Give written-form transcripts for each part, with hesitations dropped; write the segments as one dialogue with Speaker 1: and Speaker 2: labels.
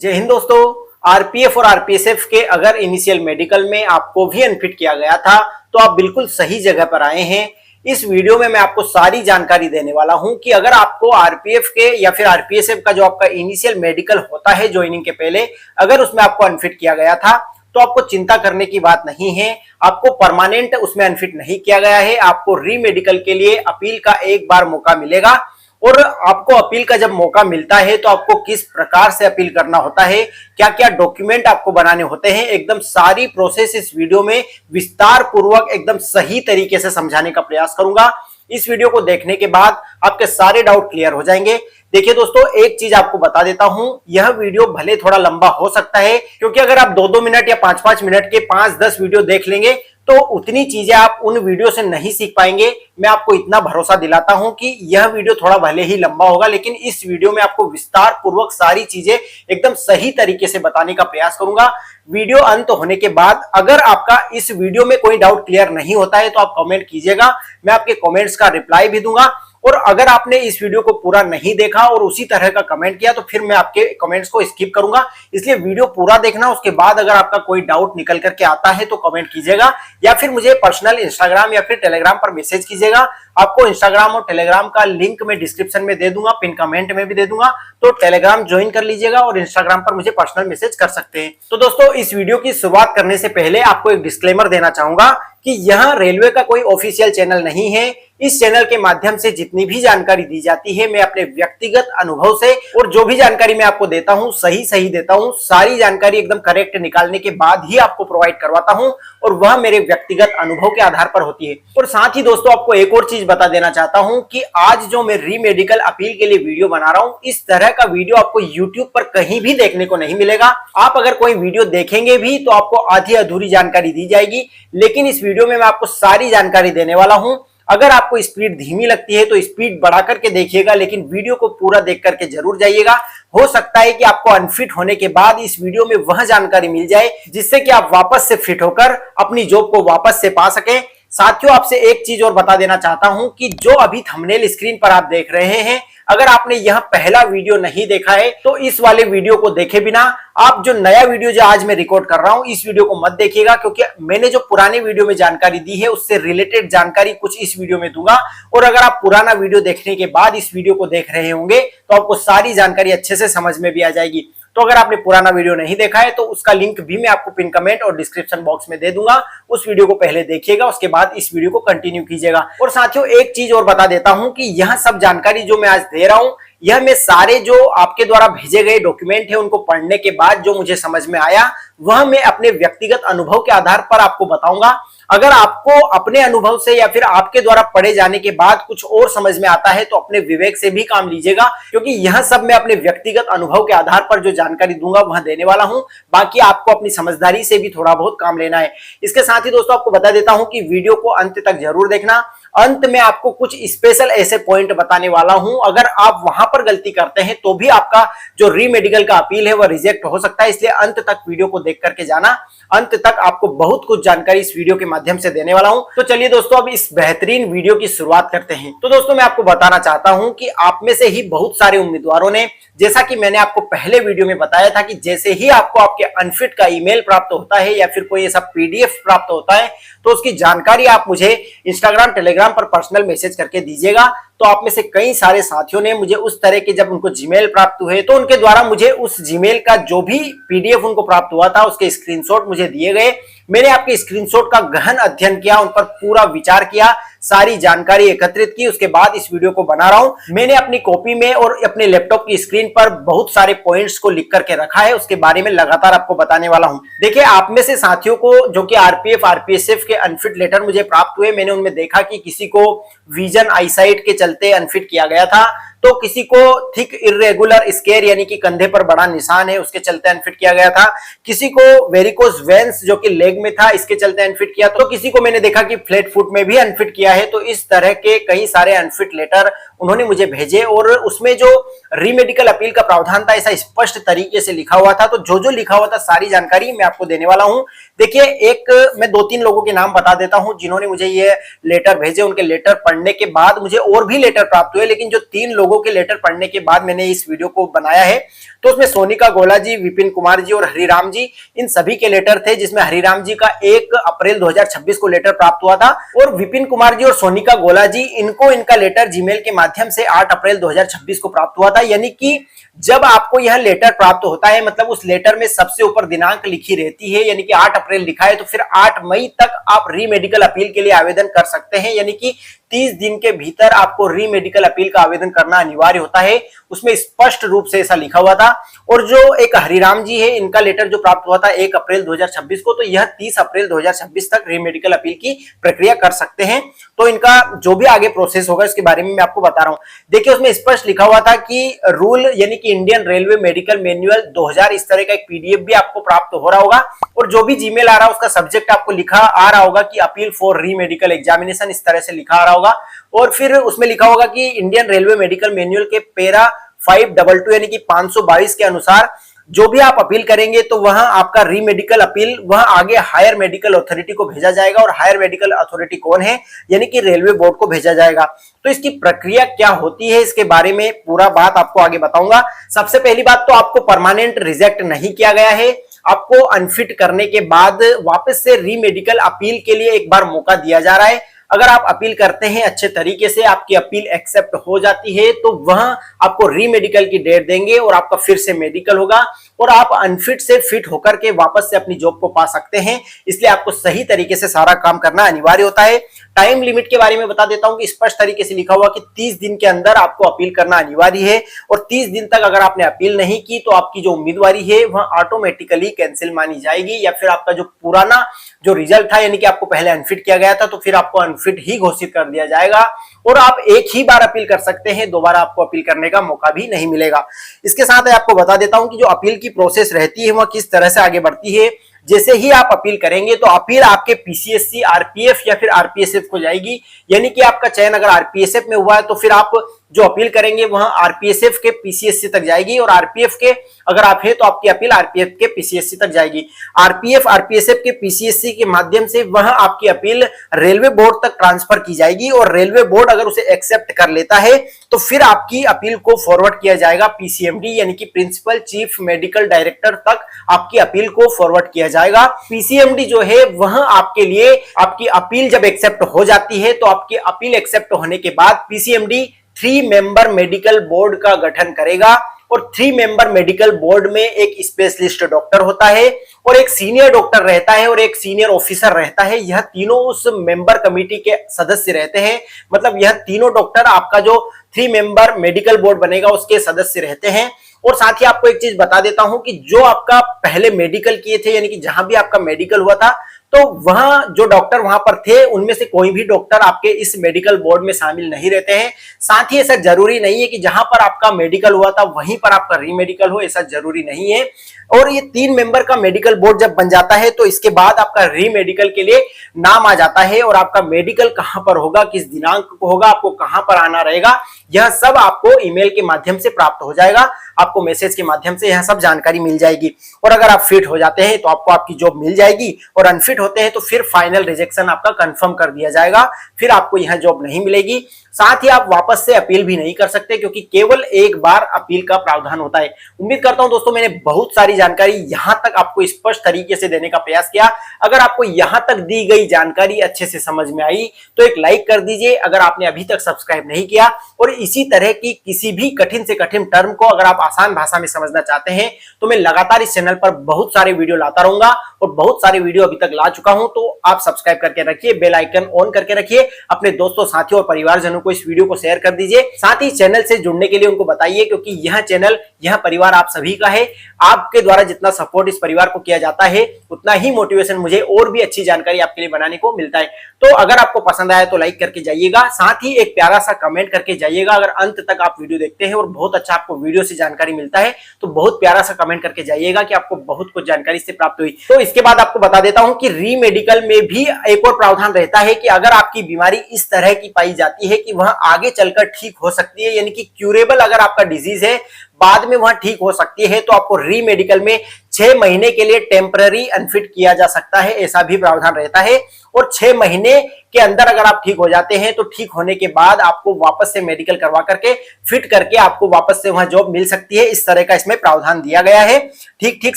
Speaker 1: जय हिंद दोस्तों। आरपीएफ और आरपीएसएफ के अगर इनिशियल मेडिकल में आपको भी अनफिट किया गया था तो आप बिल्कुल सही जगह पर आए हैं। इस वीडियो में मैं आपको सारी जानकारी देने वाला हूं कि अगर आपको आरपीएफ के या फिर आरपीएसएफ का जो आपका इनिशियल मेडिकल होता है ज्वाइनिंग के पहले, अगर उसमें आपको अनफिट किया गया था तो आपको चिंता करने की बात नहीं है। आपको परमानेंट उसमें अनफिट नहीं किया गया है। आपको री मेडिकल के लिए अपील का एक बार मौका मिलेगा और आपको अपील का जब मौका मिलता है तो आपको किस प्रकार से अपील करना होता है, क्या क्या डॉक्यूमेंट आपको बनाने होते हैं, एकदम सारी प्रोसेस इस वीडियो में विस्तार पूर्वक एकदम सही तरीके से समझाने का प्रयास करूंगा। इस वीडियो को देखने के बाद आपके सारे डाउट क्लियर हो जाएंगे। देखिए दोस्तों, एक चीज आपको बता देता हूं, यह वीडियो भले थोड़ा लंबा हो सकता है क्योंकि अगर आप 2-2 मिनट या 5-5 मिनट के 5-10 वीडियो देख लेंगे तो उतनी चीजें आप उन वीडियो से नहीं सीख पाएंगे। मैं आपको इतना भरोसा दिलाता हूं कि यह वीडियो थोड़ा भले ही लंबा होगा लेकिन इस वीडियो में आपको विस्तार पूर्वक सारी चीजें एकदम सही तरीके से बताने का प्रयास करूंगा। वीडियो अंत होने के बाद अगर आपका इस वीडियो में कोई डाउट क्लियर नहीं होता है तो आप कमेंट कीजिएगा, मैं आपके कमेंट्स का रिप्लाई भी दूंगा। और अगर आपने इस वीडियो को पूरा नहीं देखा और उसी तरह का कमेंट किया तो फिर मैं आपके कमेंट्स को स्किप करूंगा। इसलिए वीडियो पूरा देखना, उसके बाद अगर आपका कोई डाउट निकल करके आता है तो कमेंट कीजिएगा या फिर मुझे पर्सनल इंस्टाग्राम या फिर टेलीग्राम पर मैसेज कीजिएगा। आपको इंस्टाग्राम और टेलीग्राम का लिंक मैं डिस्क्रिप्शन में दे दूंगा, पिन कमेंट में भी दे दूंगा, तो टेलीग्राम ज्वाइन कर लीजिएगा और इंस्टाग्राम पर मुझे पर्सनल मैसेज कर सकते हैं। तो दोस्तों, इस वीडियो की शुरुआत करने से पहले आपको एक डिस्क्लेमर देना चाहूंगा कि यह रेलवे का कोई ऑफिशियल चैनल नहीं है। इस चैनल के माध्यम से जितनी भी जानकारी दी जाती है मैं अपने व्यक्तिगत अनुभव से, और जो भी जानकारी मैं आपको देता हूं सही देता हूं, सारी जानकारी एकदम करेक्ट निकालने के बाद ही आपको प्रोवाइड करवाता हूं और वह मेरे व्यक्तिगत अनुभव के आधार पर होती है। और साथ ही दोस्तों, आपको एक और चीज बता देना चाहता हूं कि आज जो मैं री मेडिकल अपील के लिए वीडियो बना रहा हूं, इस तरह का वीडियो आपको यूट्यूब पर कहीं भी देखने को नहीं मिलेगा। आप अगर कोई वीडियो देखेंगे भी तो आपको आधी अधूरी जानकारी दी जाएगी, लेकिन इस वीडियो में मैं आपको सारी जानकारी देने वाला हूं। अगर आपको स्पीड धीमी लगती है तो स्पीड बढ़ा करके देखिएगा, लेकिन वीडियो को पूरा देख करके जरूर जाइएगा। हो सकता है कि आपको अनफिट होने के बाद इस वीडियो में वह जानकारी मिल जाए जिससे कि आप वापस से फिट होकर अपनी जॉब को वापस से पा सकें। साथियों, आपसे एक चीज और बता देना चाहता हूं कि जो अभी थंबनेल स्क्रीन पर आप देख रहे हैं, अगर आपने यह पहला वीडियो नहीं देखा है तो इस वाले वीडियो को देखे बिना आप जो नया वीडियो जो आज मैं रिकॉर्ड कर रहा हूं इस वीडियो को मत देखिएगा, क्योंकि मैंने जो पुराने वीडियो में जानकारी दी है उससे रिलेटेड जानकारी कुछ इस वीडियो में दूंगा। और अगर आप पुराना वीडियो देखने के बाद इस वीडियो को देख रहे होंगे तो आपको सारी जानकारी अच्छे से समझ में भी आ जाएगी। तो अगर आपने पुराना वीडियो नहीं देखा है तो उसका लिंक भी मैं आपको पिन कमेंट और डिस्क्रिप्शन बॉक्स में दे दूंगा। उस वीडियो को पहले देखिएगा, उसके बाद इस वीडियो को कंटिन्यू कीजिएगा। और साथियों, एक चीज और बता देता हूं कि यह सब जानकारी जो मैं आज दे रहा हूं, यह मैं सारे जो आपके द्वारा भेजे गए डॉक्यूमेंट है उनको पढ़ने के बाद जो मुझे समझ में आया वह मैं अपने व्यक्तिगत अनुभव के आधार पर आपको बताऊंगा। अगर आपको अपने अनुभव से या फिर आपके द्वारा पढ़े जाने के बाद कुछ और समझ में आता है तो अपने विवेक से भी काम लीजिएगा, क्योंकि यह सब मैं अपने व्यक्तिगत अनुभव के आधार पर जो जानकारी दूंगा वह देने वाला हूं। बाकी आपको अपनी समझदारी से भी थोड़ा बहुत काम लेना है। इसके साथ ही दोस्तों, आपको बता देता हूं कि वीडियो को अंत तक जरूर देखना। अंत में आपको कुछ स्पेशल ऐसे पॉइंट बताने वाला हूं, अगर आप वहां पर गलती करते हैं तो भी आपका जो री मेडिकल का अपील है वह रिजेक्ट हो सकता है। इसलिए अंत तक वीडियो को देख करके जाना। अंत तक आपको बहुत कुछ जानकारी इस वीडियो के माध्यम से देने वाला हूं। तो चलिए दोस्तों, अब इस बेहतरीन वीडियो की शुरुआत करते हैं। तो दोस्तों, मैं आपको बताना चाहता हूं कि आप में से ही बहुत सारे उम्मीदवारों ने, जैसा कि मैंने आपको पहले वीडियो में बताया था कि जैसे ही आपको आपके अनफिट का ईमेल प्राप्त होता है या फिर कोई ऐसा पीडीएफ प्राप्त होता है तो उसकी जानकारी आप मुझे इंस्टाग्राम टेलीग्राम पर पर्सनल मैसेज करके दीजिएगा। तो आप में से कई सारे साथियों ने मुझे उस तरह के जब उनको जीमेल प्राप्त हुए तो उनके द्वारा मुझे उस जीमेल का जो भी पीडीएफ उनको प्राप्त हुआ था उसके स्क्रीनशॉट मुझे दिए गए। मैंने आपके स्क्रीनशॉट का गहन अध्ययन किया, उन पर पूरा विचार किया, सारी जानकारी एकत्रित की, उसके बाद इस वीडियो को बना रहा हूं। मैंने अपनी कॉपी में और अपने लैपटॉप की स्क्रीन पर बहुत सारे पॉइंट्स को लिख करके रखा है, उसके बारे में लगातार आपको बताने वाला हूं। देखिए, आप में से साथियों को जो कि आरपीएफ आरपीएसएफ के अनफिट लेटर मुझे प्राप्त हुए, मैंने उनमें देखा कि किसी को विजन आईसाइट के चलते अनफिट किया गया था, तो किसी को थिक इरेगुलर स्केयर यानी कि कंधे पर बड़ा निशान है उसके चलते अनफिट किया गया था, किसी को वेरिकोज वेन्स जो कि लेग में था इसके चलते अनफिट किया, तो किसी को मैंने देखा कि फ्लैट फुट में भी अनफिट किया है। तो इस तरह के कई सारे अनफिट लेटर उन्होंने मुझे भेजे और उसमें जो रीमेडिकल अपील का प्रावधान था ऐसा स्पष्ट तरीके से लिखा हुआ था। तो जो जो लिखा हुआ था सारी जानकारी मैं आपको देने वाला हूं। देखिए, एक मैं 2-3 लोगों के नाम बता देता हूं जिन्होंने मुझे ये लेटर भेजे। उनके लेटर पढ़ने के बाद मुझे और भी लेटर प्राप्त हुए, लेकिन जो 3 लोगों लोगों के लेटर पढ़ने के बाद मैंने इस वीडियो को बनाया है। तो उसमें सोनिका गोला जी, विपिन कुमार जी और हरिराम जी, इन सभी के लेटर थे, जिसमें हरिराम जी का 1 अप्रैल 2026 को लेटर प्राप्त हुआ था और विपिन कुमार जी और सोनिका गोला जी इनको इनका लेटर जीमेल के माध्यम से 8 अप्रैल 2026 को प्राप्त हुआ था। यानी कि जब आपको यह लेटर प्राप्त होता है, मतलब उस लेटर में सबसे ऊपर दिनांक लिखी रहती है, यानी कि 8 अप्रैल लिखा है, तो फिर 8 मई तक आप री मेडिकल अपील के लिए आवेदन कर सकते हैं। यानी कि 30 दिन के भीतर आपको री मेडिकल अपील का आवेदन करना अनिवार्य होता है। उसमें स्पष्ट रूप से ऐसा लिखा हुआ था। और जो एक हरिराम जी है, इनका लेटर जो प्राप्त हुआ था 1 अप्रैल 2026 को, तो यह 30 अप्रैल 2026 तक री मेडिकल अपील की प्रक्रिया कर सकते हैं। तो इनका जो भी आगे प्रोसेस होगा इसके बारे में मैं आपको बता रहा हूं। देखिए, उसमें स्पष्ट लिखा हुआ था कि रूल यानी कि इंडियन रेलवे मेडिकल मैनुअल 2000, इस तरह का एक पीडीएफ भी आपको प्राप्त हो रहा होगा। और जो भी जीमेल आ रहा है उसका सब्जेक्ट आपको लिखा आ रहा होगा कि अपील फॉर री मेडिकल एग्जामिनेशन, इस तरह से लिखा आ रहा होगा। और फिर उसमें लिखा होगा कि इंडियन रेलवे मेडिकल मैनुअल के पैरा 522 यानी कि 522 के अनुसार जो भी आप अपील करेंगे तो वहां आपका री मेडिकल अपील वहां आगे हायर मेडिकल अथॉरिटी को भेजा जाएगा। और हायर मेडिकल अथॉरिटी कौन है? यानी कि रेलवे बोर्ड को भेजा जाएगा। तो इसकी प्रक्रिया क्या होती है, इसके बारे में पूरा बात आपको आगे बताऊंगा। सबसे पहली बात तो आपको परमानेंट रिजेक्ट नहीं किया गया है। आपको अनफिट करने के बाद वापस से री मेडिकल अपील के लिए एक बार मौका दिया जा रहा है। अगर आप अपील करते हैं अच्छे तरीके से, आपकी अपील एक्सेप्ट हो जाती है, तो वहां आपको री मेडिकल की डेट देंगे और आपका फिर से मेडिकल होगा और आप अनफिट से फिट होकर के वापस से अपनी जॉब को पा सकते हैं। इसलिए आपको सही तरीके से सारा काम करना अनिवार्य होता है। टाइम लिमिट के बारे में बता देता हूं कि स्पष्ट तरीके से लिखा हुआ कि 30 दिन के अंदर आपको अपील करना अनिवार्य है। और 30 दिन तक अगर आपने अपील नहीं की तो आपकी जो उम्मीदवारी है वह ऑटोमेटिकली कैंसिल मानी जाएगी, या फिर आपका जो पुराना जो रिजल्ट था, यानी कि आपको पहले अनफिट किया गया था, तो फिर आपको अनफिट ही घोषित कर दिया जाएगा। और आप एक ही बार अपील कर सकते हैं, दोबारा आपको अपील करने का मौका भी नहीं मिलेगा। इसके साथ आपको बता देता हूं कि जो अपील की प्रोसेस रहती है वह किस तरह से आगे बढ़ती है। जैसे ही आप अपील करेंगे तो अपील आपके पीसीएससी, आरपीएफ या फिर आरपीएसएफ को जाएगी। यानी कि आपका चयन अगर आरपीएसएफ में हुआ है तो फिर आप जो अपील करेंगे वह आरपीएसएफ के पीसीएससी तक जाएगी, और आरपीएफ के अगर आप है तो आपकी अपील आरपीएफ के पीसीएससी तक जाएगी। आरपीएफ आरपीएसएफ के पीसीएससी के माध्यम से वह आपकी अपील रेलवे बोर्ड तक ट्रांसफर की जाएगी, और रेलवे बोर्ड अगर उसे एक्सेप्ट कर लेता है तो फिर आपकी अपील को फॉरवर्ड किया जाएगा पीसीएमडी यानी कि प्रिंसिपल चीफ मेडिकल डायरेक्टर तक आपकी अपील को फॉरवर्ड किया जाएगा। पीसीएमडी जो है वह आपके लिए आपकी अपील जब एक्सेप्ट हो जाती है तो आपकी अपील एक्सेप्ट होने के बाद पीसीएमडी 3 मेंबर मेडिकल बोर्ड का गठन करेगा। और 3 मेंबर मेडिकल बोर्ड में एक स्पेशलिस्ट डॉक्टर होता है और एक सीनियर डॉक्टर रहता है और एक सीनियर ऑफिसर रहता है। यह तीनों उस मेंबर कमेटी के सदस्य रहते हैं। मतलब यह तीनों डॉक्टर आपका जो 3 मेंबर मेडिकल बोर्ड बनेगा उसके सदस्य रहते हैं। और साथ ही आपको एक चीज बता देता हूं कि जो आपका पहले मेडिकल किए थे, यानी कि जहां भी आपका मेडिकल हुआ था, तो वहां जो डॉक्टर वहां पर थे उनमें से कोई भी डॉक्टर आपके इस मेडिकल बोर्ड में शामिल नहीं रहते हैं। साथ ही ऐसा जरूरी नहीं है कि जहां पर आपका मेडिकल हुआ था वहीं पर आपका री मेडिकल हो, ऐसा जरूरी नहीं है। और ये 3 मेंबर का मेडिकल बोर्ड जब बन जाता है तो इसके बाद आपका री मेडिकल के लिए नाम आ जाता है, और आपका मेडिकल कहां पर होगा, किस दिनांक को होगा, आपको कहां पर आना रहेगा, यह सब आपको ईमेल के माध्यम से प्राप्त हो जाएगा। आपको मैसेज के माध्यम से यह सब जानकारी मिल जाएगी। और अगर आप फिट हो जाते हैं तो आपको आपकी जॉब मिल जाएगी, और अनफिट होते हैं तो फिर फाइनल रिजेक्शन आपका कंफर्म कर दिया जाएगा, फिर आपको यह जॉब नहीं मिलेगी। साथ ही आप वापस से अपील भी नहीं कर सकते, क्योंकि केवल एक बार अपील का प्रावधान होता है। उम्मीद करता हूं दोस्तों मैंने बहुत सारी जानकारी यहां तक आपको स्पष्ट तरीके से देने का प्रयास किया। अगर आपको यहां तक दी गई जानकारी अच्छे से समझ में आई तो एक लाइक कर दीजिए अगर आपने अभी तक सब्सक्राइब नहीं किया। और इसी तरह की किसी भी कठिन से कठिन टर्म को अगर आप आसान भाषा में समझना चाहते हैं तो मैं लगातार इस चैनल पर बहुत सारे वीडियो लाता रहूंगा, और बहुत सारे वीडियो अभी तक ला चुका हूं। तो आप सब्सक्राइब करके रखिए, बेल आइकन ऑन करके रखिए, अपने दोस्तों, साथियों और परिवारजनों को इस वीडियो को शेयर कर दीजिए। साथ ही चैनल से जुड़ने के लिए उनको बताइए, क्योंकि यह चैनल, यह परिवार आप सभी का है। आपके द्वारा जितना सपोर्ट इस परिवार को किया जाता है उतना ही मोटिवेशन मुझे और भी अच्छी जानकारी आपके लिए बनाने को मिलता है। तो अगर आपको पसंद आया तो लाइक करके जाइएगा, साथ ही एक प्यारा सा कमेंट करके जाइएगा। अगर अंत तक आप वीडियो देखते हैं और बहुत अच्छा आपको वीडियो से जानकारी मिलता है तो बहुत प्यारा सा कमेंट करके जाइएगा कि आपको बहुत कुछ जानकारी से प्राप्त हुई। तो इसके बाद आपको बता देता हूं कि री मेडिकल में भी एक और प्रावधान रहता है कि अगर आपकी बीमारी इस तरह की पाई जाती है कि वह आगे चलकर ठीक हो सकती है, यानी कि क्यूरेबल अगर आपका डिजीज है बाद में वह ठीक हो सकती है, तो आपको री मेडिकल में 6 महीने के लिए टेम्पररी अनफिट किया जा सकता है, ऐसा भी प्रावधान रहता है। और 6 महीने के अंदर अगर आप ठीक हो जाते हैं तो ठीक होने के बाद आपको वापस से मेडिकल करवा करके फिट करके आपको वापस से वहां जॉब मिल सकती है। इस तरह का इसमें प्रावधान दिया गया है, ठीक ठीक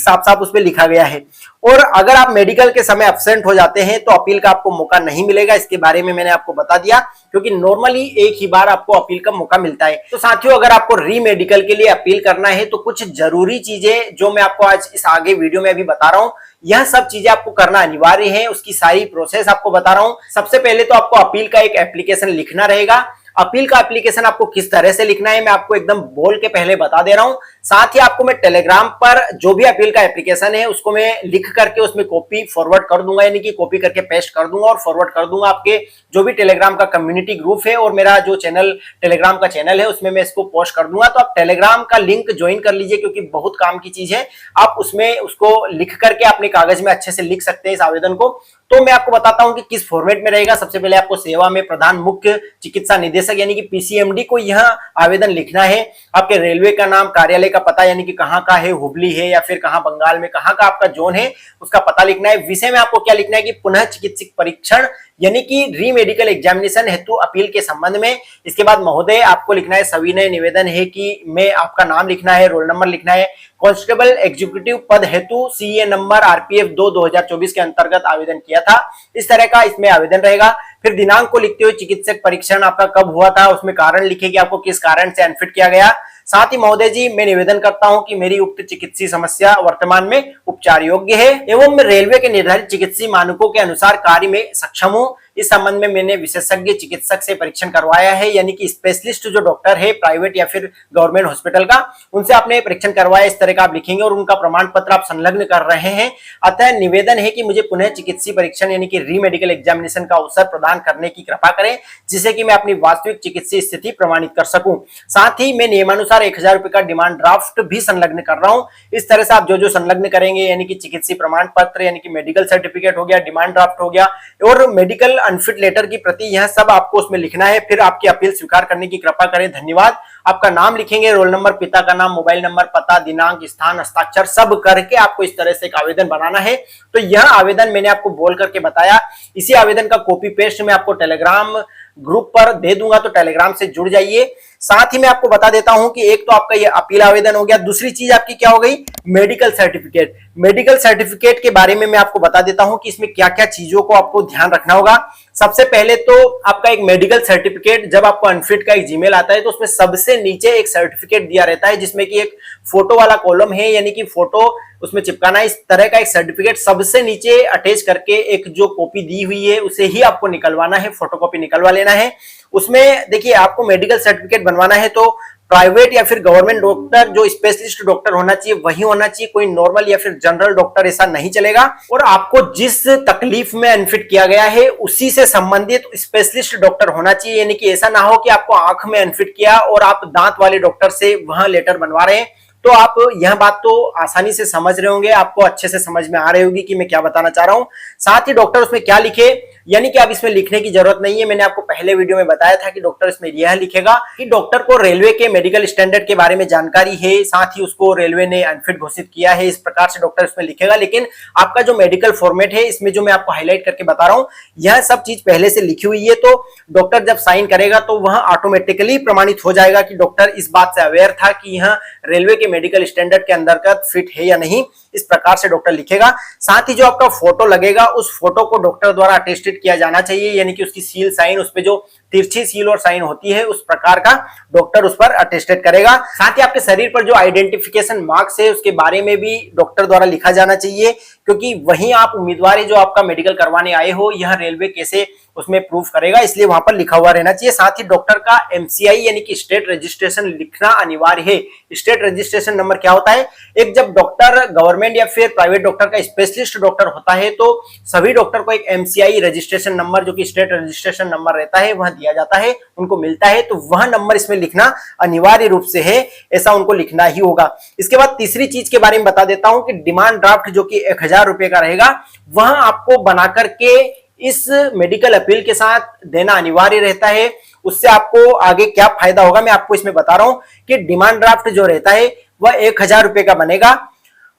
Speaker 1: साफ साफ उसमें लिखा गया है। और अगर आप मेडिकल के समय एब्सेंट हो जाते हैं तो अपील का आपको मौका नहीं मिलेगा, इसके बारे में मैंने आपको बता दिया, क्योंकि नॉर्मली एक ही बार आपको अपील का मौका मिलता है। तो साथियों, अगर आपको री मेडिकल के लिए अपील करना है तो कुछ जरूरी चीजें जो मैं आपको आज इस आगे वीडियो में अभी बता रहा हूं, यह सब चीजें आपको करना अनिवार्य है। उसकी सारी प्रोसेस आपको बता रहा हूं। सबसे पहले तो आपको अपील का एक एप्लीकेशन लिखना रहेगा। अपील का एप्लीकेशन आपको किस तरह से लिखना है मैं आपको एकदम बोल के पहले बता दे रहा हूं। साथ ही आपको मैं टेलीग्राम पर जो भी अपील का एप्लीकेशन है उसको मैं लिख करके उसमें कॉपी फॉरवर्ड कर दूंगा, यानी कि कॉपी करके पेस्ट कर दूंगा और फॉरवर्ड कर दूंगा आपके जो भी टेलीग्राम का कम्युनिटी ग्रुप है और मेरा जो चैनल टेलीग्राम का चैनल है उसमें मैं इसको पोस्ट कर दूंगा। तो आप टेलीग्राम का लिंक ज्वाइन कर लीजिए, क्योंकि बहुत काम की चीज है। आप उसमें उसको लिख करके अपने कागज में अच्छे से लिख सकते हैं इस आवेदन को। तो मैं आपको बताता हूं कि किस फॉर्मेट में रहेगा। सबसे पहले आपको सेवा में प्रधान मुख्य चिकित्सा निदेशक यानी कि पीसीएमडी को यह आवेदन लिखना है। आपके रेलवे का नाम, कार्यालय का पता यानी कि कहां का है, हुबली है या फिर कहां बंगाल में कहां का आपका जोन है उसका पता लिखना है। विषय में आपको क्या लिखना है कि पुनः चिकित्सक परीक्षण यानी कि री मेडिकल एग्जामिनेशन हेतु अपील के संबंध में। इसके बाद महोदय आपको लिखना है सविनय निवेदन है कि मैं आपका नाम लिखना है, रोल नंबर लिखना है। कांस्टेबल एग्जीक्यूटिव पद हेतु सीए नंबर आरपीएफ 2 2024 के अंतर्गत आवेदन किया था, इस तरह का इसमें आवेदन रहेगा। फिर दिनांक को लिखते हुए चिकित्सक परीक्षण आपका कब हुआ था, उसमें कारण लिखे कि आपको किस कारण से अनफिट किया गया। साथ ही महोदय जी मैं निवेदन करता हूं कि मेरी उक्त चिकित्सीय समस्या वर्तमान में उपचार योग्य है एवं मैं रेलवे के निर्धारित चिकित्सीय मानकों के अनुसार कार्य में सक्षम हूं। इस संबंध में मैंने विशेषज्ञ चिकित्सक से परीक्षण करवाया है, यानी कि स्पेशलिस्ट जो डॉक्टर है प्राइवेट या फिर गवर्नमेंट हॉस्पिटल का, उनसे आपने परीक्षण करवाया, इस तरह का आप लिखेंगे और उनका प्रमाण पत्र आप संलग्न कर रहे हैं। अतः निवेदन है कि मुझे पुनः चिकित्सीय परीक्षण यानी कि री मेडिकल एग्जामिनेशन का अवसर प्रदान करने की कृपा करें, जिससे कि मैं अपनी वास्तविक चिकित्सीय स्थिति प्रमाणित कर सकूं। साथ ही मैं नियमानुसार 1000 रुपए का डिमांड ड्राफ्ट भी संलग्न कर रहा हूं। इस तरह से आप जो जो संलग्न करेंगे यानी कि चिकित्सीय प्रमाण पत्र यानी कि मेडिकल सर्टिफिकेट हो गया, डिमांड ड्राफ्ट हो गया और मेडिकल अनफिट लेटर की प्रति, यह सब आपको उसमें लिखना है। फिर आपकी अपील स्वीकार करने की कृपा करें, धन्यवाद। आपका नाम लिखेंगे, रोल नंबर, पिता का नाम, मोबाइल नंबर, पता, दिनांक, स्थान, हस्ताक्षर सब करके आपको इस तरह से एक आवेदन बनाना है। तो यह आवेदन मैंने आपको बोल करके बताया। इसी आवेदन का कॉपी पेस्ट मैं आपको टेलीग्राम ग्रुप पर दे दूंगा, तो टेलीग्राम से जुड़ जाइए। साथ ही मैं आपको बता देता हूं कि एक तो आपका ये अपील आवेदन हो गया, दूसरी चीज आपकी क्या हो गई, मेडिकल सर्टिफिकेट। मेडिकल सर्टिफिकेट के बारे में मैं आपको बता देता हूं कि इसमें क्या क्या चीजों को आपको ध्यान रखना होगा। सबसे पहले तो आपका एक मेडिकल सर्टिफिकेट, जब आपको अनफिट का एक जीमेल आता है तो उसमें सबसे नीचे एक सर्टिफिकेट दिया रहता है जिसमें कि एक फोटो वाला कॉलम है, यानी कि फोटो उसमें चिपकाना है। इस तरह का एक सर्टिफिकेट सबसे नीचे अटैच करके एक जो कॉपी दी हुई है उसे ही आपको निकलवाना है, फोटोकॉपी निकलवा लेना है। उसमें देखिए आपको मेडिकल सर्टिफिकेट बनवाना है तो प्राइवेट या फिर गवर्नमेंट डॉक्टर जो स्पेशलिस्ट डॉक्टर होना चाहिए वही होना चाहिए, कोई नॉर्मल या फिर जनरल डॉक्टर ऐसा नहीं चलेगा। और आपको जिस तकलीफ में अनफिट किया गया है उसी से संबंधित स्पेशलिस्ट डॉक्टर होना चाहिए, यानी कि ऐसा ना हो कि आपको आंख में अनफिट किया और आप दांत वाले डॉक्टर से वहां लेटर बनवा रहे हैं। तो आप यह बात तो आसानी से समझ रहे होंगे, आपको अच्छे से समझ में आ रही होगी कि मैं क्या बताना चाह रहा हूं। साथ ही डॉक्टर उसमें क्या लिखे, यानी कि आप इसमें लिखने की जरूरत नहीं है। मैंने आपको पहले वीडियो में बताया था कि डॉक्टर इसमें यह लिखेगा कि डॉक्टर को रेलवे के मेडिकल स्टैंडर्ड के बारे में जानकारी है, साथ ही उसको रेलवे ने अनफिट घोषित किया है, इस प्रकार से डॉक्टर इसमें लिखेगा। लेकिन आपका जो मेडिकल फॉर्मेट है इसमें जो मैं आपको हाईलाइट करके बता रहा हूं यह सब चीज पहले से लिखी हुई है, तो डॉक्टर जब साइन करेगा तो वह ऑटोमेटिकली प्रमाणित हो जाएगा कि डॉक्टर इस बात से अवेयर था कि यह रेलवे के मेडिकल स्टैंडर्ड के अंतर्गत फिट है या नहीं। इस प्रकार से डॉक्टर लिखेगा। साथ ही जो आपका फोटो लगेगा उस फोटो को डॉक्टर द्वारा अटेस्टेड किया जाना चाहिए, यानी कि उसकी सील साइन, उस पे जो तिरछी सील और साइन होती है उस प्रकार का डॉक्टर उस पर अटेस्टेड करेगा। साथ ही आपके शरीर पर जो आइडेंटिफिकेशन मार्क्स है उसके बारे में भी डॉक्टर द्वारा लिखा जाना चाहिए, क्योंकि वहीं आप उम्मीदवार जो आपका मेडिकल करवाने आए हो यह रेलवे कैसे उसमें प्रूफ करेगा, इसलिए वहां पर लिखा हुआ रहना चाहिए। साथ ही डॉक्टर का एमसीआई यानी कि स्टेट रजिस्ट्रेशन लिखना अनिवार्य है। स्टेट रजिस्ट्रेशन नंबर क्या होता है, एक जब डॉक्टर गवर्नमेंट या फिर प्राइवेट डॉक्टर का स्पेशलिस्ट डॉक्टर होता है तो सभी डॉक्टर को एक एमसीआई रजिस्ट्रेशन नंबर जो कि स्टेट रजिस्ट्रेशन नंबर रहता है वह दिया जाता है, उनको मिलता है, तो वह नंबर इसमें लिखना अनिवार्य रूप से है, ऐसा उनको लिखना ही होगा। इसके बाद तीसरी चीज के बारे में बता देता हूं कि डिमांड ड्राफ्ट जो कि 1000 रुपए का रहेगा वह आपको बनाकर के इस मेडिकल अपील के साथ देना अनिवार्य रहता है। उससे आपको आगे क्या फायदा होगा मैं आपको इसमें बता रहा हूं कि डिमांड ड्राफ्ट जो रहता है वह 1000 रुपए का बनेगा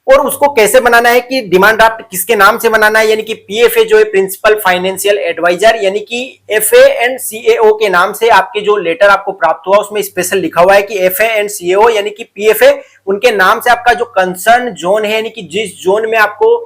Speaker 1: और उसको कैसे बनाना है कि डिमांड ड्राफ्ट किसके नाम से बनाना है, यानी कि पीएफए जो है प्रिंसिपल फाइनेंशियल एडवाइजर, यानी कि एफए एंड सीएओ के नाम से आपके जो लेटर आपको प्राप्त हुआ उसमें स्पेशल लिखा हुआ है कि एफए एंड सीएओ यानी कि पीएफए उनके नाम से आपका जो कंसर्न जोन है, यानी कि जिस जोन में आपको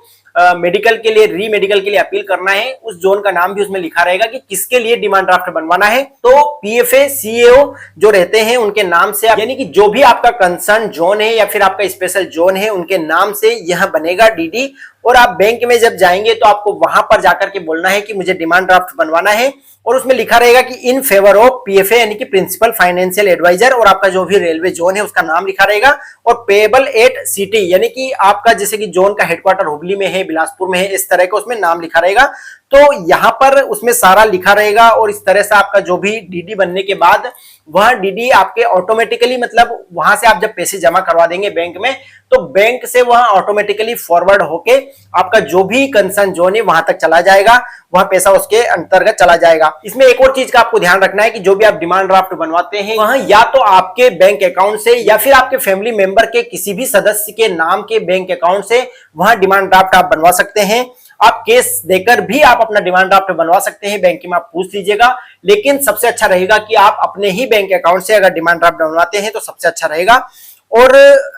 Speaker 1: मेडिकल के लिए री मेडिकल के लिए अपील करना है उस जोन का नाम भी उसमें लिखा रहेगा कि किसके लिए डिमांड ड्राफ्ट बनवाना है। तो पीएफए सीएओ जो रहते हैं उनके नाम से यानी कि जो भी आपका कंसर्न जोन है या फिर आपका स्पेशल जोन है उनके नाम से यह बनेगा डीडी। और आप बैंक में जब जाएंगे तो आपको वहां पर जाकर के बोलना है कि मुझे डिमांड ड्राफ्ट बनवाना है और उसमें लिखा रहेगा कि इन फेवर ऑफ पीएफए यानी कि प्रिंसिपल फाइनेंशियल एडवाइजर, और आपका जो भी रेलवे जोन है उसका नाम लिखा रहेगा, और पेएबल एट सिटी यानी कि आपका जैसे कि जोन का हेडक्वार्टर हुबली में है, बिलासपुर में है, इस तरह का उसमें नाम लिखा रहेगा। तो यहां पर उसमें सारा लिखा रहेगा और इस तरह से आपका जो भी डीडी बनने के बाद वह डीडी आपके ऑटोमेटिकली मतलब वहां से आप जब पैसे जमा करवा देंगे बैंक में तो बैंक से वह ऑटोमेटिकली फॉरवर्ड होके आपका जो भी कंसर्न जोन है वहां तक चला जाएगा, वह पैसा उसके अंतर्गत चला जाएगा। इसमें एक और चीज का आपको ध्यान रखना है कि जो भी आप डिमांड ड्राफ्ट बनवाते हैं वह या तो आपके बैंक अकाउंट से या फिर आपके फैमिली मेंबर के किसी भी सदस्य के नाम के बैंक अकाउंट से वहां डिमांड ड्राफ्ट आप बनवा सकते हैं। आप केस देकर भी आप अपना डिमांड ड्राफ्ट बनवा सकते हैं, बैंक में आप पूछ लीजिएगा, लेकिन सबसे अच्छा रहेगा कि आप अपने ही बैंक अकाउंट से अगर डिमांड ड्राफ्ट बनवाते हैं तो सबसे अच्छा रहेगा। और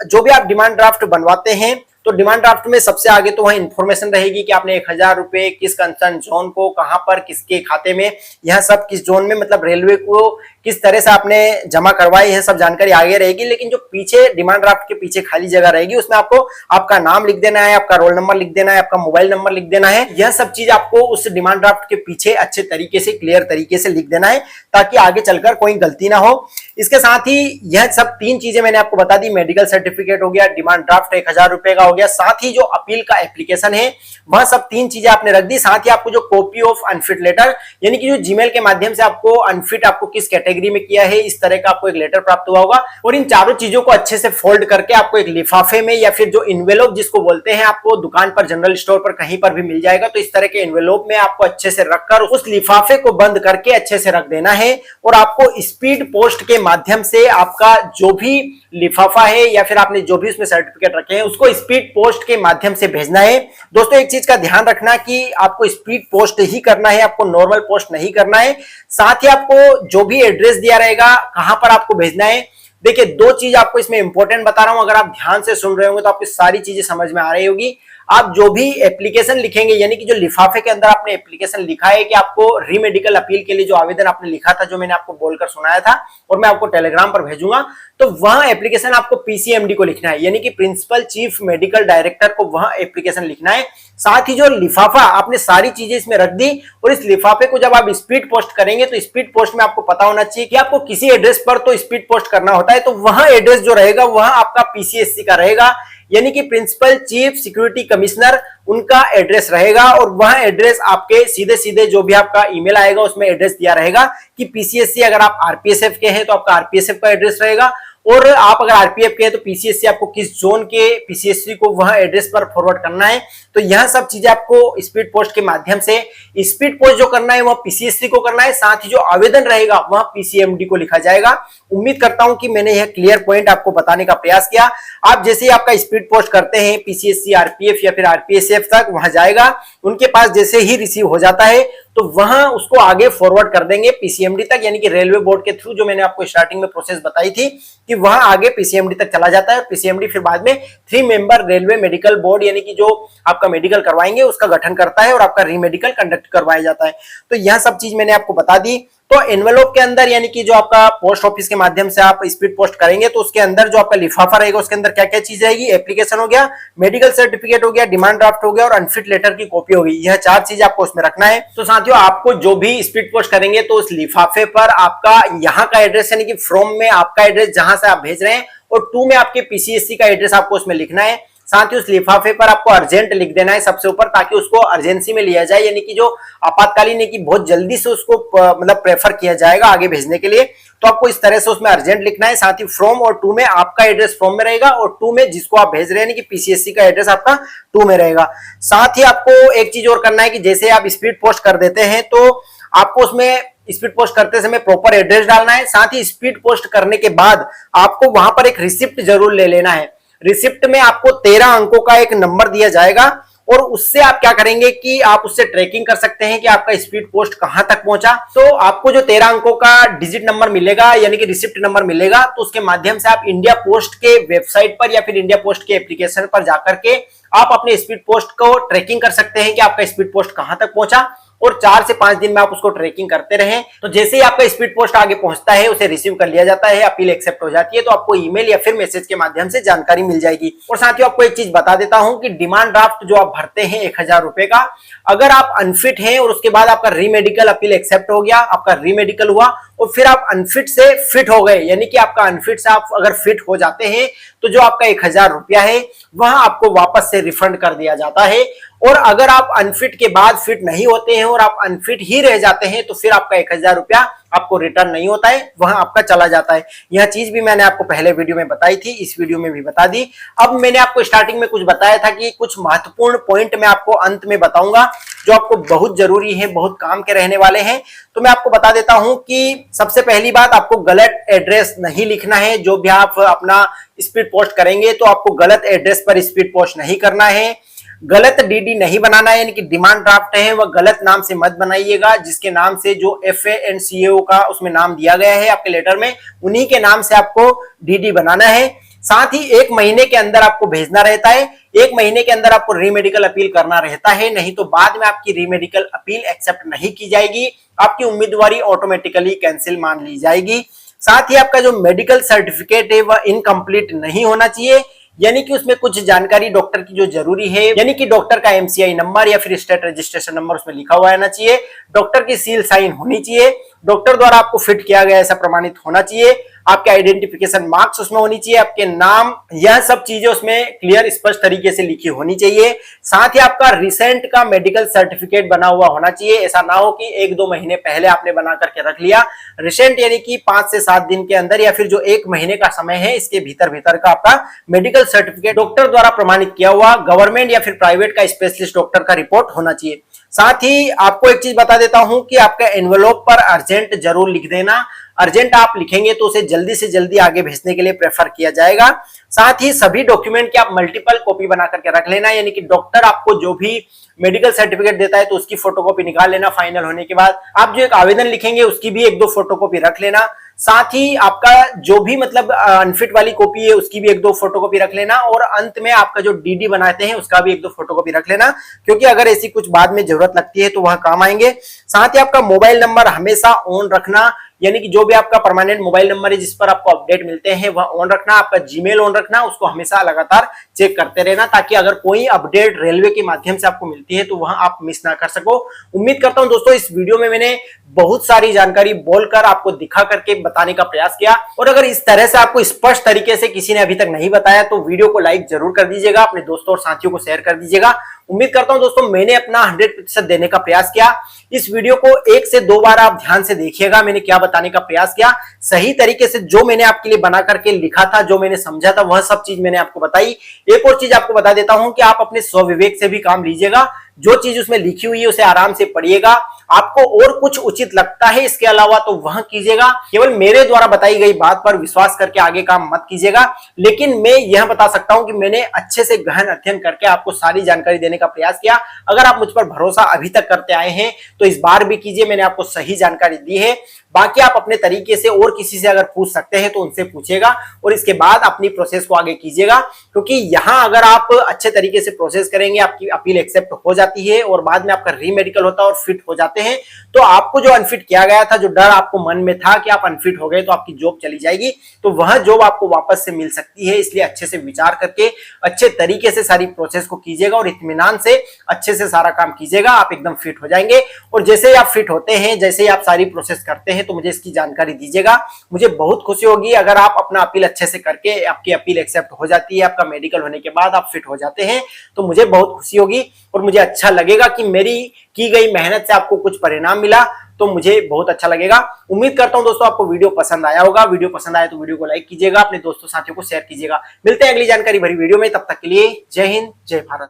Speaker 1: जो भी आप डिमांड ड्राफ्ट बनवाते हैं तो डिमांड ड्राफ्ट में सबसे आगे तो वह इंफॉर्मेशन रहेगी कि आपने 1000 रुपए किस कंसर्न जोन को कहां पर किसके खाते में, यह सब किस जोन में मतलब रेलवे को किस तरह से आपने जमा करवाई, यह सब जानकारी आगे रहेगी। लेकिन जो पीछे डिमांड ड्राफ्ट के पीछे खाली जगह रहेगी उसमें आपको आपका नाम लिख देना है, आपका रोल नंबर लिख देना है, आपका मोबाइल नंबर लिख देना है। यह सब चीज आपको उस डिमांड ड्राफ्ट के पीछे अच्छे तरीके से क्लियर तरीके से लिख देना है ताकि आगे चलकर कोई गलती ना हो। इसके साथ ही यह सब 3 चीजें मैंने आपको बता दी, मेडिकल सर्टिफिकेट हो गया, डिमांड ड्राफ्ट 1000 रुपए का हो गया, साथ ही जो अपील का एप्लीकेशन है वह सब 3 चीजें आपने रख दी। साथ ही आपको जो कॉपी ऑफ अनफिट लेटर यानी कि जो जीमेल के माध्यम से आपको अनफिट आपको किस कैटेगरी में किया है इस तरह का आपको एक लेटर प्राप्त हुआ होगा, और इन चारों चीजों को अच्छे से फोल्ड करके आपको एक लिफाफे में या फिर जो इन्वेलोप जिसको बोलते हैं आपको दुकान पर जनरल स्टोर पर कहीं पर भी मिल जाएगा, तो इस तरह के इन्वेलोप में आपको अच्छे से रखकर उस लिफाफे को बंद करके अच्छे से रख देना है। और आपको स्पीड पोस्ट के माध्यम से आपका जो भी लिफाफा है या फिर आपने जो भी उसमें सर्टिफिकेट रखे हैं उसको स्पीड पोस्ट के माध्यम से भेजना है। दोस्तों एक चीज का ध्यान रखना कि आपको स्पीड पोस्ट ही करना है, आपको नॉर्मल पोस्ट नहीं करना है। साथ ही आपको जो भी एड्रेस दिया रहेगा कहां पर आपको भेजना है, देखिए 2 चीज आपको इसमें इंपॉर्टेंट बता रहा हूं, अगर आप ध्यान से सुन रहे होंगे तो आपको सारी चीजें समझ में आ रही होगी। आप जो भी एप्लीकेशन लिखेंगे यानी कि जो लिफाफे के अंदर आपने एप्लीकेशन लिखा है कि आपको री मेडिकल अपील के लिए जो आवेदन आपने लिखा था जो मैंने आपको बोलकर सुनाया था और मैं आपको टेलीग्राम पर भेजूंगा, तो वह एप्लीकेशन आपको पीसीएमडी को लिखना है यानी कि प्रिंसिपल चीफ मेडिकल डायरेक्टर को वह एप्लीकेशन लिखना है। साथ ही जो लिफाफा आपने सारी चीजें इसमें रख दी और इस लिफाफे को जब आप स्पीड पोस्ट करेंगे तो स्पीड पोस्ट में आपको पता होना चाहिए कि आपको किसी एड्रेस पर तो स्पीड पोस्ट करना होता है, तो वह एड्रेस जो रहेगा वह आपका पीसीएससी का रहेगा यानी कि प्रिंसिपल चीफ सिक्योरिटी कमिश्नर उनका एड्रेस रहेगा। और वह एड्रेस आपके सीधे सीधे जो भी आपका ईमेल आएगा उसमें एड्रेस दिया रहेगा कि पीसीएससी, अगर आप आरपीएसएफ के हैं तो आपका आरपीएसएफ का एड्रेस रहेगा, और आप अगर आरपीएफ के हैं तो पीसीएससी आपको किस जोन के पीसीएससी को वह एड्रेस पर फॉरवर्ड करना है। तो यह सब चीजें आपको स्पीड पोस्ट के माध्यम से स्पीड पोस्ट जो करना है वह पीसीएससी को करना है, साथ ही जो आवेदन रहेगा वह पीसीएमडी को लिखा जाएगा। उम्मीद करता हूं कि मैंने यह क्लियर पॉइंट आपको बताने का प्रयास किया। आप जैसे ही आपका स्पीड पोस्ट करते हैं पीसीएससी, आरपीएफ या फिर आरपीएसएफ तक वहां जाएगा, उनके पास जैसे ही रिसीव हो जाता है तो वहां उसको आगे फॉरवर्ड कर देंगे पीसीएमडी तक, यानी कि रेलवे बोर्ड के थ्रू जो मैंने आपको स्टार्टिंग में प्रोसेस बताई थी कि वहां आगे पीसीएमडी तक चला जाता है। पीसीएमडी फिर बाद में 3 मेंबर रेलवे मेडिकल बोर्ड यानी कि जो आपका मेडिकल करवाएंगे उसका गठन करता है और आपका री मेडिकल कंडक्ट करवाया जाता है। तो यह सब चीज मैंने आपको बता दी। तो एनवेलोप के अंदर यानी कि जो आपका पोस्ट ऑफिस के माध्यम से आप स्पीड पोस्ट करेंगे तो उसके अंदर जो आपका लिफाफा रहेगा उसके अंदर क्या क्या चीज रहेगी, एप्लीकेशन हो गया, मेडिकल सर्टिफिकेट हो गया, डिमांड ड्राफ्ट हो गया और अनफिट लेटर की कॉपी होगी। यह 4 चीज आपको उसमें रखना है। तो साथियों आपको जो भी स्पीड पोस्ट करेंगे तो उस लिफाफे पर आपका यहाँ का एड्रेस यानी कि फ्रॉम में आपका एड्रेस जहां से आप भेज रहे हैं और टू में आपके पीसीएससी का एड्रेस आपको उसमें लिखना है। साथ ही उस लिफाफे पर आपको अर्जेंट लिख देना है सबसे ऊपर, ताकि उसको अर्जेंसी में लिया जाए यानी कि जो आपातकालीन है कि बहुत जल्दी से उसको मतलब प्रेफर किया जाएगा आगे भेजने के लिए। तो आपको इस तरह से उसमें अर्जेंट लिखना है। साथ ही फ्रॉम और टू में आपका एड्रेस फ्रॉम में रहेगा और टू में जिसको आप भेज रहे हैं कि पीसीएससी का एड्रेस आपका टू में रहेगा। साथ ही आपको एक चीज और करना है कि जैसे आप स्पीड पोस्ट कर देते हैं तो आपको उसमें स्पीड पोस्ट करते समय प्रॉपर एड्रेस डालना है। साथ ही स्पीड पोस्ट करने के बाद आपको वहां पर एक रिसिप्ट जरूर ले लेना है। रिसिप्ट में आपको 13 अंकों का एक नंबर दिया जाएगा और उससे आप क्या करेंगे कि आप उससे ट्रैकिंग कर सकते हैं कि आपका स्पीड पोस्ट कहां तक पहुंचा। तो आपको जो 13 अंकों का डिजिट नंबर मिलेगा यानी कि रिसिप्ट नंबर मिलेगा, तो उसके माध्यम से आप इंडिया पोस्ट के वेबसाइट पर या फिर इंडिया पोस्ट के एप्लीकेशन पर जाकर के आप अपने स्पीड पोस्ट को ट्रैकिंग कर सकते हैं कि आपका स्पीड पोस्ट कहां तक पहुंचा, और 4 से 5 दिन में आप उसको ट्रैकिंग करते रहें। तो जैसे ही आपका स्पीड पोस्ट आगे पहुंचता है, उसे रिसीव कर लिया जाता है, अपील एक्सेप्ट हो जाती है, तो आपको ईमेल या फिर मैसेज के माध्यम से जानकारी मिल जाएगी। और साथियों आपको एक चीज बता देता हूं कि डिमांड ड्राफ्ट जो आप भरते हैं 1000 रुपए का, अगर आप अनफिट हैं और उसके बाद आपका रीमेडिकल अपील एक्सेप्ट हो गया, आपका रीमेडिकल हुआ और फिर आप अनफिट से फिट हो गए, यानी कि आपका अनफिट से आप अगर फिट हो जाते हैं तो जो आपका 1000 रुपया है वह आपको वापस से रिफंड कर दिया जाता है। और अगर आप अनफिट के बाद फिट नहीं होते हैं और आप अनफिट ही रह जाते हैं तो फिर आपका 1000 रुपया आपको रिटर्न नहीं होता है, वह आपका चला जाता है। यह चीज भी मैंने आपको पहले वीडियो में बताई थी, इस वीडियो में भी बता दी। अब मैंने आपको स्टार्टिंग में कुछ बताया था कि कुछ महत्वपूर्ण पॉइंट मैं आपको अंत में बताऊंगा जो आपको बहुत जरूरी है, बहुत काम के रहने वाले हैं। तो मैं आपको बता देता हूं कि सबसे पहली बात, आपको गलत एड्रेस नहीं लिखना है। जो भी आप अपना स्पीड पोस्ट करेंगे तो आपको गलत एड्रेस पर स्पीड पोस्ट नहीं करना है, गलत डीडी नहीं बनाना है, यानी कि डिमांड ड्राफ्ट है वह गलत नाम से मत बनाइएगा। जिसके नाम से जो FANCAO का उसमें नाम दिया गया है आपके लेटर में, उन्हीं के नाम से आपको डीडी बनाना है। साथ ही 1 महीने के अंदर आपको भेजना रहता है, 1 महीने के अंदर आपको रीमेडिकल अपील करना रहता है, नहीं तो बाद में आपकी रीमेडिकल अपील एक्सेप्ट नहीं की जाएगी, आपकी उम्मीदवारी ऑटोमेटिकली कैंसिल मान ली जाएगी। साथ ही आपका जो मेडिकल सर्टिफिकेट है वह इनकम्प्लीट नहीं होना चाहिए, यानी कि उसमें कुछ जानकारी डॉक्टर की जो जरूरी है, यानी कि डॉक्टर का MCI नंबर या फिर स्टेट रजिस्ट्रेशन नंबर उसमें लिखा हुआ रहना चाहिए, डॉक्टर की सील साइन होनी चाहिए, डॉक्टर द्वारा आपको फिट किया गया ऐसा प्रमाणित होना चाहिए, आपके आइडेंटिफिकेशन मार्क्स उसमें होनी चाहिए, आपके नाम, यह सब चीजें उसमें क्लियर स्पष्ट तरीके से लिखी होनी चाहिए। साथ ही आपका रिसेंट का मेडिकल सर्टिफिकेट बना हुआ होना चाहिए। ऐसा ना हो कि 1-2 महीने पहले आपने बना करके रख लिया। रिसेंट यानी कि 5 से 7 दिन के अंदर या फिर जो 1 महीने का समय है इसके भीतर का आपका मेडिकल सर्टिफिकेट डॉक्टर द्वारा प्रमाणित किया हुआ, गवर्नमेंट या फिर प्राइवेट का स्पेशलिस्ट डॉक्टर का रिपोर्ट होना चाहिए। साथ ही आपको एक चीज बता देता हूं कि आपका एनवेलोप पर अर्जेंट जरूर लिख देना। अर्जेंट आप लिखेंगे तो उसे जल्दी से जल्दी आगे भेजने के लिए प्रेफर किया जाएगा। साथ ही सभी डॉक्यूमेंट की आप मल्टीपल कॉपी बना करके रख लेना, यानी कि डॉक्टर आपको जो भी मेडिकल सर्टिफिकेट देता है तो उसकी फोटोकॉपी निकाल लेना। फाइनल होने के बाद आप जो एक आवेदन लिखेंगे उसकी भी 1-2 फोटोकॉपी रख लेना। साथ ही आपका जो भी मतलब अनफिट वाली कॉपी है उसकी भी 1-2 फोटोकॉपी रख लेना, और अंत में आपका जो डीडी बनाते हैं उसका भी 1-2 फोटोकॉपी रख लेना, क्योंकि अगर ऐसी कुछ बाद में जरूरत लगती है तो वह काम आएंगे। साथ ही आपका मोबाइल नंबर हमेशा ऑन रखना, यानी कि जो भी आपका परमानेंट मोबाइल नंबर है जिस पर आपको अपडेट मिलते हैं वह ऑन रखना। आपका जीमेल ऑन रखना, उसको हमेशा लगातार चेक करते रहना, ताकि अगर कोई अपडेट रेलवे के माध्यम से आपको मिलती है तो वह आप मिस ना कर सको। उम्मीद करता हूं दोस्तों इस वीडियो में मैंने बहुत सारी जानकारी बोलकर आपको दिखा करके बताने का प्रयास किया, और अगर इस तरह से आपको स्पष्ट तरीके से किसी ने अभी तक नहीं बताया तो वीडियो को लाइक जरूर कर दीजिएगा, अपने दोस्तों और साथियों को शेयर कर दीजिएगा। उम्मीद करता हूं दोस्तों मैंने अपना 100% देने का प्रयास किया। इस वीडियो को 1 से 2 बार आप ध्यान से देखिएगा मैंने क्या बताने का प्रयास किया। सही तरीके से जो मैंने आपके लिए बना करके लिखा था, जो मैंने समझा था, वह सब चीज मैंने आपको बताई। एक और चीज आपको बता देता हूं कि आप अपने स्वविवेक से भी काम लीजिएगा। जो चीज उसमें लिखी हुई है उसे आराम से पढ़िएगा। आपको और कुछ उचित लगता है इसके अलावा तो वह कीजिएगा। केवल मेरे द्वारा बताई गई बात पर विश्वास करके आगे काम मत कीजिएगा। लेकिन मैं यह बता सकता हूं कि मैंने अच्छे से गहन अध्ययन करके आपको सारी जानकारी देने का प्रयास किया। अगर आप मुझ पर भरोसा अभी तक करते आए हैं तो इस बार भी कीजिए, मैंने आपको सही जानकारी दी है। बाकी आप अपने तरीके से और किसी से अगर पूछ सकते हैं तो उनसे पूछिएगा और इसके बाद अपनी प्रोसेस को आगे कीजिएगा, क्योंकि यहां अगर आप अच्छे तरीके से प्रोसेस करेंगे, आपकी अपील एक्सेप्ट हो जाती है और बाद में आपका रीमेडिकल होता है और फिट हो जाते हैं, तो आपको जो अनफिट किया गया था, जो डर आपको मन में था कि आप अनफिट हो गए तो आपकी जॉब चली जाएगी, तो वह जॉब आपको वापस से मिल सकती है। इसलिए अच्छे से विचार करके अच्छे तरीके से सारी प्रोसेस को कीजिएगा और इत्मीनान से अच्छे से सारा काम कीजिएगा, आप एकदम फिट हो जाएंगे। और जैसे ही आप फिट होते हैं, जैसे ही आप सारी प्रोसेस करते हैं, तो मुझे इसकी जानकारी दीजिएगा। मुझे बहुत खुशी होगी अगर आप अपना अपील अच्छे से करके आपकी अपील एक्सेप्ट हो जाती है, आपका मेडिकल होने के बाद आप फिट हो जाते हैं, तो मुझे बहुत खुशी होगी और मुझे अच्छा लगेगा कि मेरी की गई मेहनत से आपको कुछ परिणाम मिला, तो मुझे बहुत अच्छा लगेगा। उम्मीद करता हूं दोस्तों आपको वीडियो पसंद आया होगा। वीडियो पसंद आया तो वीडियो को लाइक कीजिएगा, अपने दोस्तों साथियों को शेयर कीजिएगा। मिलते हैं अगली जानकारी भरी वीडियो में, तब तक के लिए जय हिंद, जय भारत।